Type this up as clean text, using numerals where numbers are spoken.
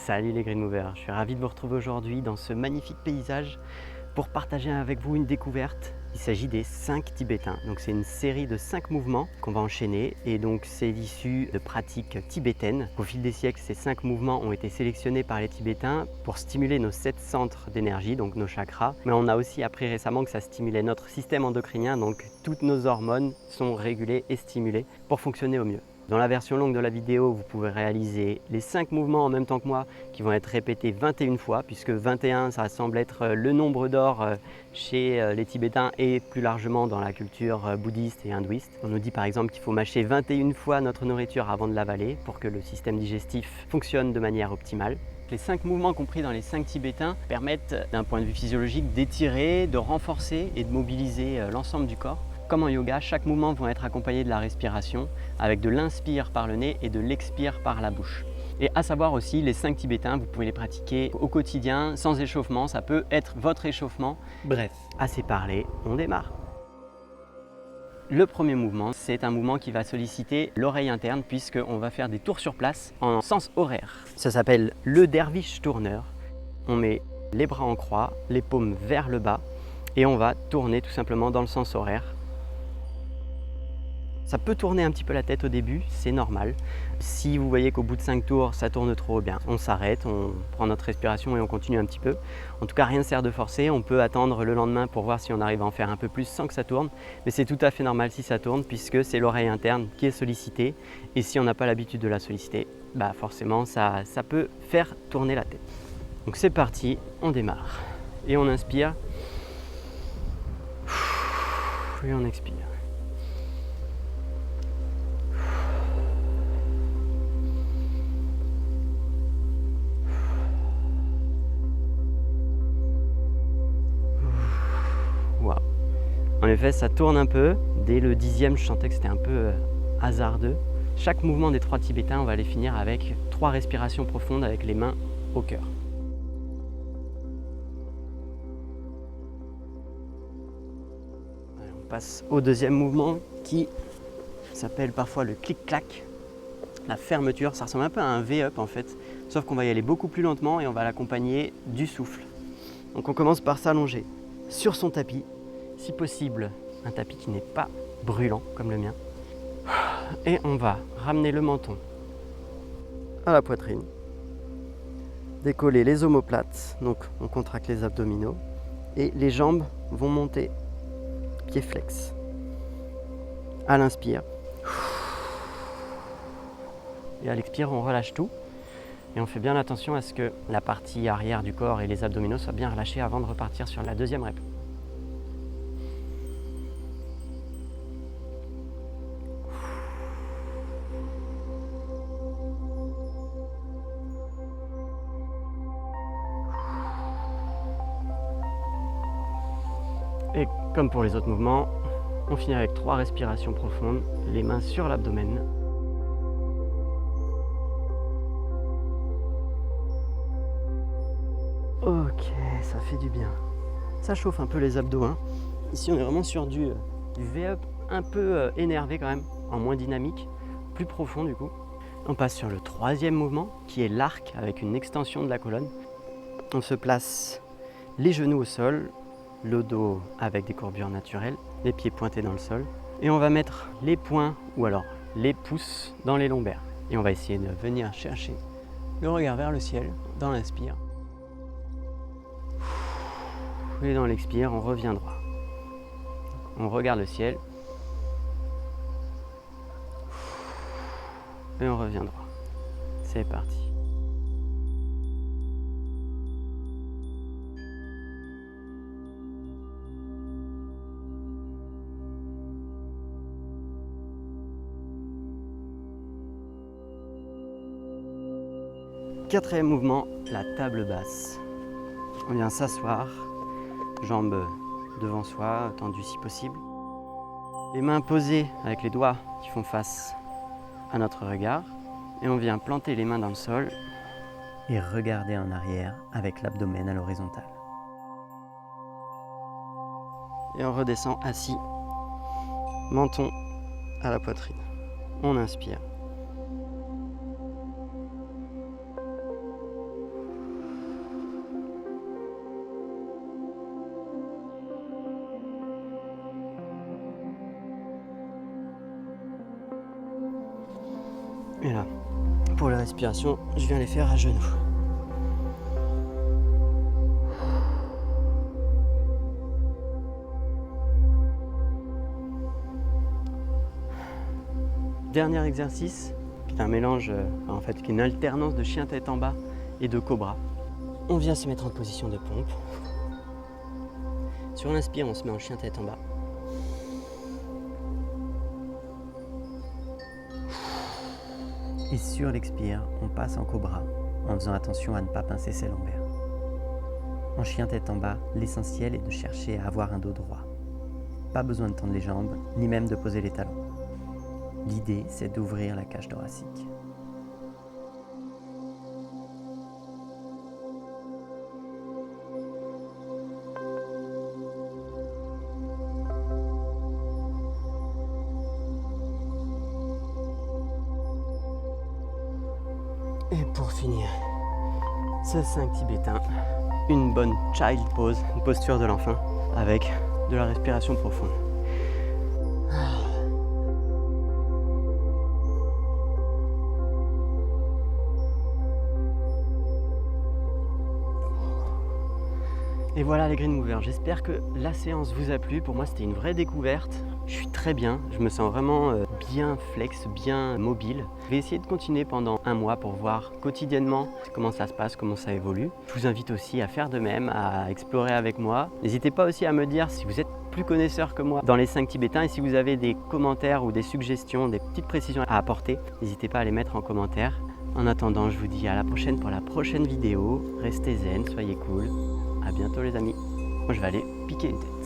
Salut les Green Movers, je suis ravi de vous retrouver aujourd'hui dans ce magnifique paysage pour partager avec vous une découverte. Il s'agit des 5 Tibétains. Donc c'est une série de 5 mouvements qu'on va enchaîner et donc c'est issu de pratiques tibétaines. Au fil des siècles, ces 5 mouvements ont été sélectionnés par les Tibétains pour stimuler nos 7 centres d'énergie, donc nos chakras. Mais on a aussi appris récemment que ça stimulait notre système endocrinien, donc toutes nos hormones sont régulées et stimulées pour fonctionner au mieux. Dans la version longue de la vidéo, vous pouvez réaliser les 5 mouvements en même temps que moi qui vont être répétés 21 fois puisque 21 ça semble être le nombre d'or chez les Tibétains et plus largement dans la culture bouddhiste et hindouiste. On nous dit par exemple qu'il faut mâcher 21 fois notre nourriture avant de l'avaler pour que le système digestif fonctionne de manière optimale. Les 5 mouvements compris dans les 5 Tibétains permettent d'un point de vue physiologique d'étirer, de renforcer et de mobiliser l'ensemble du corps. Comme en yoga, chaque mouvement va être accompagné de la respiration avec de l'inspire par le nez et de l'expire par la bouche. Et à savoir aussi, les 5 Tibétains, vous pouvez les pratiquer au quotidien sans échauffement, ça peut être votre échauffement. Bref, assez parlé, on démarre. Le premier mouvement, c'est un mouvement qui va solliciter l'oreille interne puisqu'on va faire des tours sur place en sens horaire. Ça s'appelle le derviche tourneur. On met les bras en croix, les paumes vers le bas et on va tourner tout simplement dans le sens horaire. Ça peut tourner un petit peu la tête au début, c'est normal. Si vous voyez qu'au bout de 5 tours, ça tourne trop, bien, on s'arrête, on prend notre respiration et on continue un petit peu. En tout cas, rien ne sert de forcer, on peut attendre le lendemain pour voir si on arrive à en faire un peu plus sans que ça tourne. Mais c'est tout à fait normal si ça tourne puisque c'est l'oreille interne qui est sollicitée. Et si on n'a pas l'habitude de la solliciter, bah forcément, ça peut faire tourner la tête. Donc c'est parti, on démarre. Et on inspire. Et on expire. En effet, ça tourne un peu. Dès le 10e, je sentais que c'était un peu hasardeux. Chaque mouvement des 3 Tibétains, on va les finir avec 3 respirations profondes avec les mains au cœur. Allez, on passe au deuxième mouvement qui s'appelle parfois le clic-clac. La fermeture, ça ressemble un peu à un V-up en fait, sauf qu'on va y aller beaucoup plus lentement et on va l'accompagner du souffle. Donc on commence par s'allonger sur son tapis. Si possible, un tapis qui n'est pas brûlant comme le mien. Et on va ramener le menton à la poitrine, décoller les omoplates, donc on contracte les abdominaux, et les jambes vont monter, pieds flex. À l'inspire. Et à l'expire, on relâche tout. Et on fait bien attention à ce que la partie arrière du corps et les abdominaux soient bien relâchés avant de repartir sur la deuxième rep. Et comme pour les autres mouvements, on finit avec 3 respirations profondes, les mains sur l'abdomen. Ok, ça fait du bien. Ça chauffe un peu les abdos. Hein. Ici, on est vraiment sur du V-up un peu énervé quand même, en moins dynamique, plus profond du coup. On passe sur le 3e mouvement, qui est l'arc avec une extension de la colonne. On se place les genoux au sol, le dos avec des courbures naturelles, les pieds pointés dans le sol. Et on va mettre les poings ou alors les pouces dans les lombaires. Et on va essayer de venir chercher le regard vers le ciel dans l'inspire. Et dans l'expire, on revient droit. On regarde le ciel. Et on revient droit. C'est parti. Quatrième mouvement, la table basse. On vient s'asseoir, jambes devant soi, tendues si possible. Les mains posées avec les doigts qui font face à notre regard. Et on vient planter les mains dans le sol et regarder en arrière avec l'abdomen à l'horizontale. Et on redescend assis, menton à la poitrine. On inspire. Et là, pour la respiration, je viens les faire à genoux. Dernier exercice, qui est un mélange, en fait, qui est une alternance de chien tête en bas et de cobra. On vient se mettre en position de pompe. Sur l'inspire, on se met en chien tête en bas. Et sur l'expire, on passe en cobra, en faisant attention à ne pas pincer ses lombaires. En chien tête en bas, l'essentiel est de chercher à avoir un dos droit. Pas besoin de tendre les jambes, ni même de poser les talons. L'idée, c'est d'ouvrir la cage thoracique. Et pour finir, ce 5 tibétain, une bonne child pose, une posture de l'enfant, avec de la respiration profonde. Et voilà les Green Movers, j'espère que la séance vous a plu. Pour moi c'était une vraie découverte, je suis très bien, je me sens vraiment bien flex, bien mobile. Je vais essayer de continuer pendant un mois pour voir quotidiennement comment ça se passe, comment ça évolue. Je vous invite aussi à faire de même, à explorer avec moi. N'hésitez pas aussi à me dire si vous êtes plus connaisseur que moi dans les 5 tibétains et si vous avez des commentaires ou des suggestions, des petites précisions à apporter, n'hésitez pas à les mettre en commentaire. En attendant, je vous dis à la prochaine pour la prochaine vidéo. Restez zen, soyez cool. À bientôt les amis. Moi je vais aller piquer une tête.